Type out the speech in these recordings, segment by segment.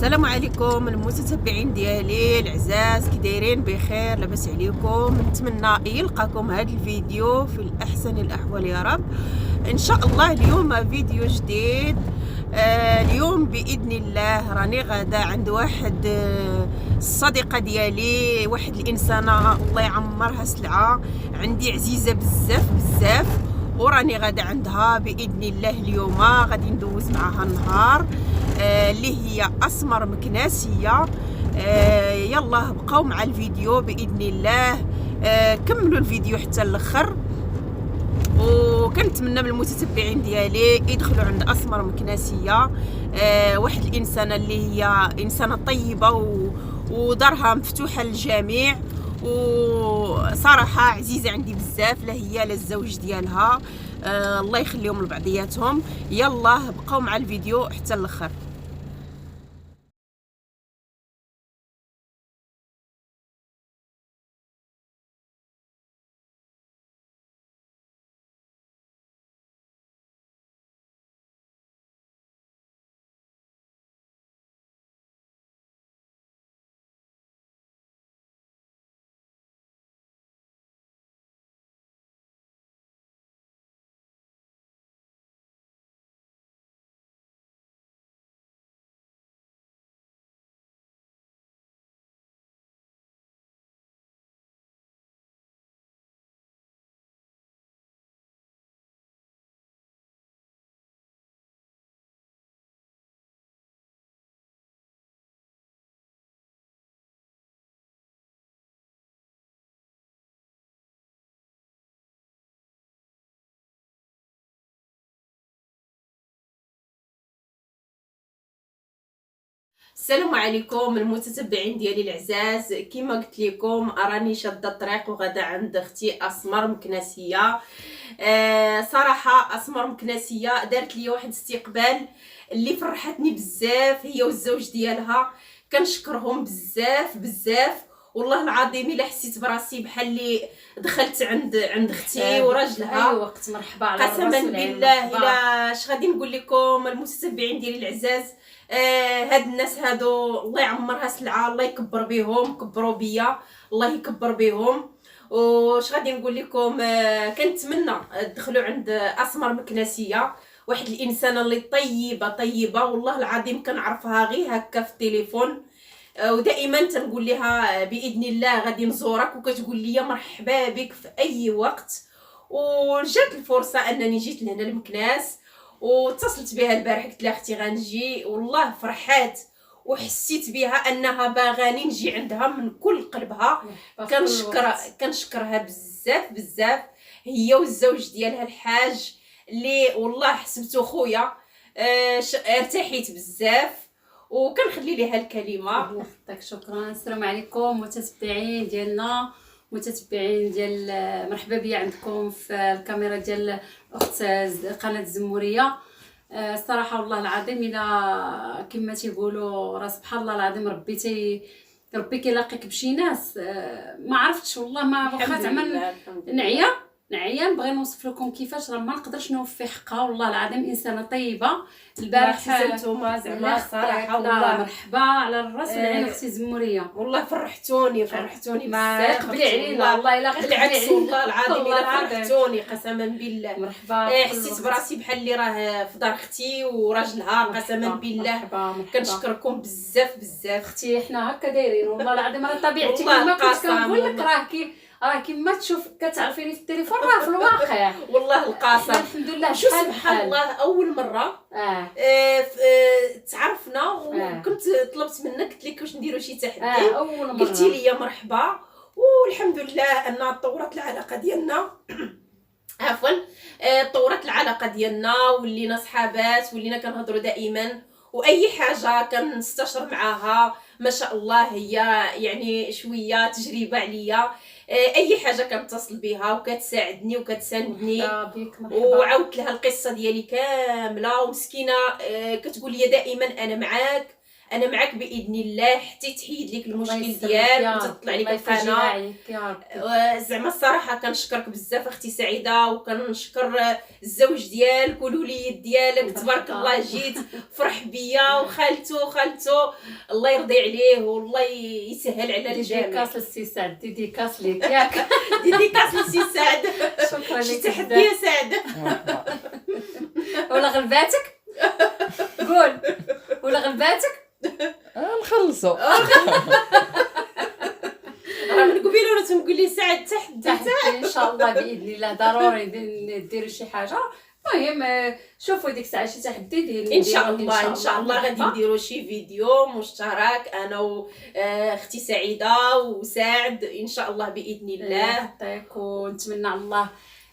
السلام عليكم المتتبعين ديالي العزاز، كي دايرين؟ بخير؟ لاباس عليكم؟ نتمنى يلقاكم هذا الفيديو في الاحسن الاحوال يا رب. ان شاء الله اليوم فيديو جديد. اليوم باذن الله راني غادا عند واحد الصديقه ديالي، واحد الانسانه الله يعمرها سلعه عندي عزيزه بزاف بزاف، وراني غادا عندها باذن الله. اليوم غادي ندوز معها النهار اللي هي اسمر مكناسيه. يلا بقاو مع الفيديو باذن الله. كملوا الفيديو حتى الاخر، وكنتمنى من المتتبعين ديالي يدخلوا عند اسمر مكناسيه. واحد الانسانه اللي هي انسانه طيبه ودارها مفتوحه للجميع، وصراحه عزيزه عندي بزاف، لا هي لا الزوج ديالها. الله يخليهم لبعضياتهم. يلا بقاو مع الفيديو حتى الاخر. السلام عليكم المتتبعين ديالي العزاز، كما قلت لكم راني شاده الطريق وغدا عند اختي اسمر مكناسيه. صراحه اسمر مكناسيه دارت لي واحد استقبال اللي فرحتني بزاف، هي والزوج ديالها. كنشكرهم بزاف بزاف والله العظيم. الا حسيت براسي بحال اللي دخلت عند اختي وراجلها. اي وقت مرحبا على قسما بالله. الا اش غادي نقول لكم المتتبعين ديالي العزاز، هاد الناس هادو الله يعمرها سلعه، الله يكبر بهم، كبروا بيا الله يكبر بهم. واش غادي نقول لكم، كنتمنى تدخلوا عند اسمر مكناسيه، واحد الانسانه اللي طيبه طيبه والله العظيم. كنعرفها غير هكا في التليفون، ودائما تنقول لها باذن الله غادي نزورك، وكتقول لي مرحبا بك في اي وقت. وجات الفرصه انني جيت لهنا المكناس، واتصلت بها البارح قلت لها اختي غنجي، والله فرحات وحسيت بها انها باغاني نجي عندها من كل قلبها. كنشكرها بزاف بزاف، هي والزوج ديالها الحاج اللي والله حسبته خويا. ارتحيت بزاف وكنخلي ليها الكلمه. الله يحفظك. شكرا. السلام عليكم متتبعين ديالنا، متتبعين ديال مرحبا بيا عندكم في الكاميرا ديال اخت قناه الزموريه. الصراحه والله العظيم الا كما تيقولوا راه سبحان الله العظيم ربي كيلاقيك بشي ناس. ما عرفتش والله، ما واخا زعما نعيا نبغي نوصف لكم كيفاش، راه ما نقدرش نوفي حقها والله العظيم. انسانه طيبه. البارح نتوما زعما صراحه والله مرحبا على الراس والعين اختي زموريه. والله فرحتوني ما قبلي علينا والله الا غير بالعكس والله العظيم الا فرحتوني قسما بالله. مرحبا. حسيت براسي بحال اللي راه في دار اختي وراجلها قسما بالله. كنشكركم بزاف بزاف اختي. حنا هكا دايرين والله العظيم، راه طبيعتي كما كنت كنقول لك، راه كيما تشوف كتعرفيني في التليفون راه في الواقع والله القاسم. الحمد لله. شو سبحان الله اول مره تعرفنا، وكنت طلبت منك قلت لك واش نديروا شي تحدي. اول مره قلتي لي مرحبا، والحمد لله ان طورت العلاقه ديالنا. عفوا، طورت العلاقه ديالنا، ولينا صحابات، ولينا كنهضروا دائما، واي حاجه كنستشر معاها ما شاء الله. هي يعني شويه تجربه عليا، اي حاجه كنتصل بها وكتساعدني وكتساندني. وعاودت لها القصه ديالي كامله، ومسكينه كتقول لي دائما انا معاك، انا معك باذن الله حتى تحيد لك الله المشكل يسلمك ديالك يا وتطلع ربي، لك الله يفرجها القناه. عليك يا ربي. زعما الصراحه كنشكرك بزاف اختي سعيده، وكنشكر الزوج ديالك والوليد ديالك، تبارك الله جيت فرح بيا، وخالته الله يرضي عليه والله يسهل على الجميع. ديديكاس للسي سعد، ديديكاس ليك ياك. ديديكاس لسي سعد. شكرا شي لك تحدي بزاف. يا سعد. ولا غلباتك قول، ولا غلباتك نخلصوا. راه من قبيله وانا تنقول لي سعد تحدي. ان شاء الله باذن الله ضروري ديروا شي حاجه. المهم شوفوا ديك الساعه شي تحدي ديالي ان شاء الله غادي مرحبا. نديروا شي فيديو مشترك انا واختي سعيده وسعد ان شاء الله باذن الله. يعطيك، ونتمنى على الله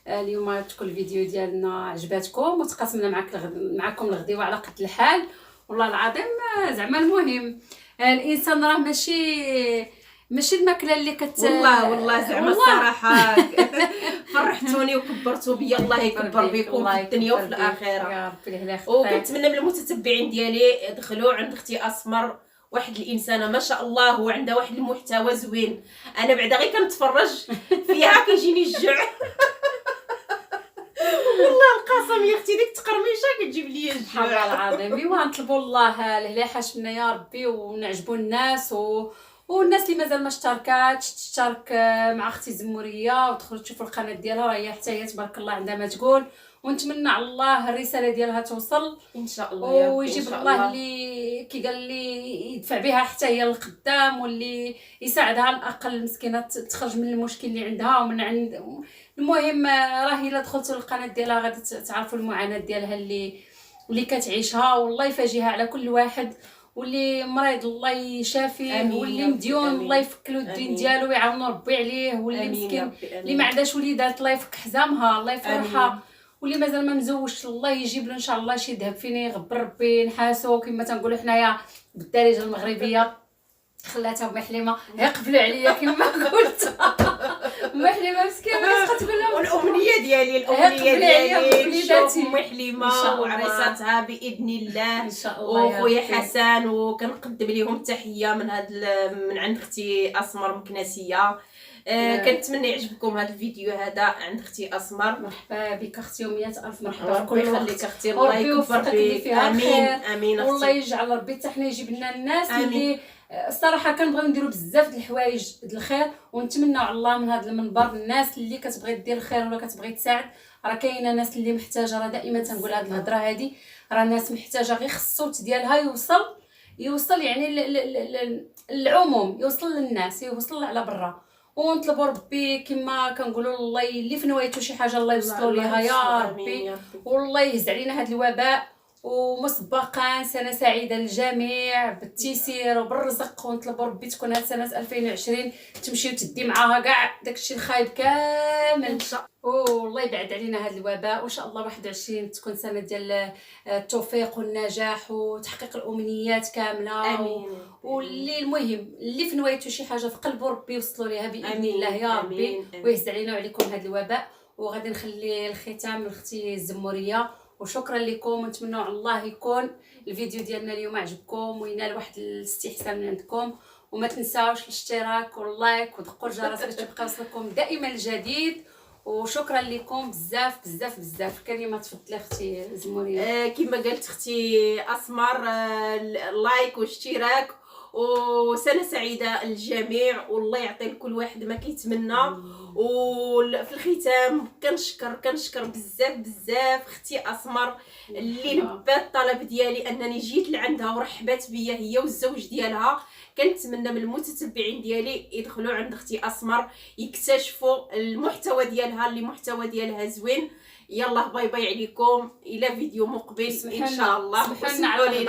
اليوم تكون الفيديو ديالنا عجباتكم وتقاسمنا معكم الغديوه على قد الحال. والله العظيم زعما المهم الانسان راه ماشي الماكله اللي والله زعما الصراحه فرحتوني وكبرتوا بيا، الله يكبر بكم في الدنيا وفي الاخره يا ربي. الله يخليك. وكنتمنى من المتتبعين ديالي ادخلوا عند اختي اسمر، واحد الانسانه ما شاء الله وعندها واحد المحتوى زوين. انا بعدا غير كنتفرج فيها كيجيني الجوع. والله القسم يا اختي ديك التقرميشه كتجيب لي سبحان الجوع. الله العظيم. ايوا نطلبوا الله اللي حاشمنا يا ربي ونعجبوا الناس والناس اللي مازال ما اشتركاتش تشترك مع اختي زموريه وتدخلوا تشوفوا القناه ديالها، راه هي حتى هي تبارك الله عندها ما تقول. ونتمنى على الله الرساله ديالها توصل ان شاء الله يا ربي، ويجيب إن شاء الله اللي كي قال لي يدفع بها حتى هي للقدام، واللي يساعدها على الاقل المسكينه تخرج من المشكل اللي عندها ومن عند. المهم راه الا دخلتوا للقناه ديالها غادي تعرفوا المعاناه ديالها اللي كتعيشها، والله يفاجئها على كل واحد. واللي مريض الله يشافيه، واللي مديون الله يفك له الدين ديالو ويعاونوا ربي عليه، واللي مسكين اللي ما عندهاش وليدات الله يفك حزامها الله يفرحها، واللي مازال ما مزوجش الله يجيب له ان شاء الله شي ذهب فين يغبر ربي نحاسو كما تنقولوا حنايا بالدارجه المغربيه. خلاتها محلمه يقبلوا عليا كما قلت. محلمه مسكينه كتبقى تقول لهم والامنيه ديالي نشوف محلمه وعريساتها باذن الله ان شاء الله. وخويا حسن، وكنقدم لهم التحيه من عند اختي اسمر مكناسيه. كنتمنى يعجبكم هذا الفيديو هذا عند اختي اسمر. مرحبا بك اختي ومئة الف مرحبا. ربي يخليك اختي، الله يكبر فيك. امين اختي. والله يجعل ربي حتى حنا يجيب لنا الناس اللي الصراحه كنبغيو نديروا بزاف د الحوايج د الخير، ونتمناو على الله من هذا المنبر الناس اللي كتبغي دير الخير ولا كتبغي تساعد. راه كاينه ناس اللي محتاجه، راه دائما تنقول هذه الهضره هذه، راه الناس محتاجه غير الصوت ديالها يوصل يعني العموم، يوصل للناس، يوصل على برا. ونطلبوا ربي كما كنقولوا الله اللي في نوايته شي حاجه الله يوصلوا ليها يا ربي، والله يهز علينا هذا الوباء. ومسبقا سنه سعيده للجميع بالتيسير وبالرزق، ونطلبوا ربي تكون هذه سنه 2020 تمشي وتدي معاها كاع داكشي الخايب كامل، والله يبعد علينا هذا الوباء. وان شاء الله 21 تكون سنه ديال التوفيق والنجاح وتحقيق الامنيات كامله. امين. واللي المهم اللي في نوايته شي حاجه في قلبه ربي يوصلوا ليها باذن الله يا ربي، ويهز علينا وعليكم هذا الوباء. وغادي نخلي الختام لاختي الزموريه، وشكرا لكم. ونتمنى على الله يكون الفيديو ديالنا اليوم عجبكم وينال واحد الاستحسان من عندكم. وما تنساوش الاشتراك واللايك ودقوا الجرس باش تبقى يوصلكم دائما الجديد. وشكرا لكم بزاف بزاف بزاف. كلمه تفضلي اختي زموريه. كما قالت اختي اسمر، لايك واشتراك وسنه سعيده للجميع، والله يعطي لكل واحد ما كيتمنى. وفي الختام كنشكر بزاف اختي اسمر اللي لبات الطلب ديالي انني جيت لعندها ورحبت بيا هي والزوج ديالها. كنتمنى من المتتبعين ديالي يدخلوا عند اختي اسمر يكتشفوا المحتوى ديالها، اللي محتوى ديالها زوين. يلا باي باي عليكم، الى فيديو مقبل ان شاء الله. سمحوا لنا على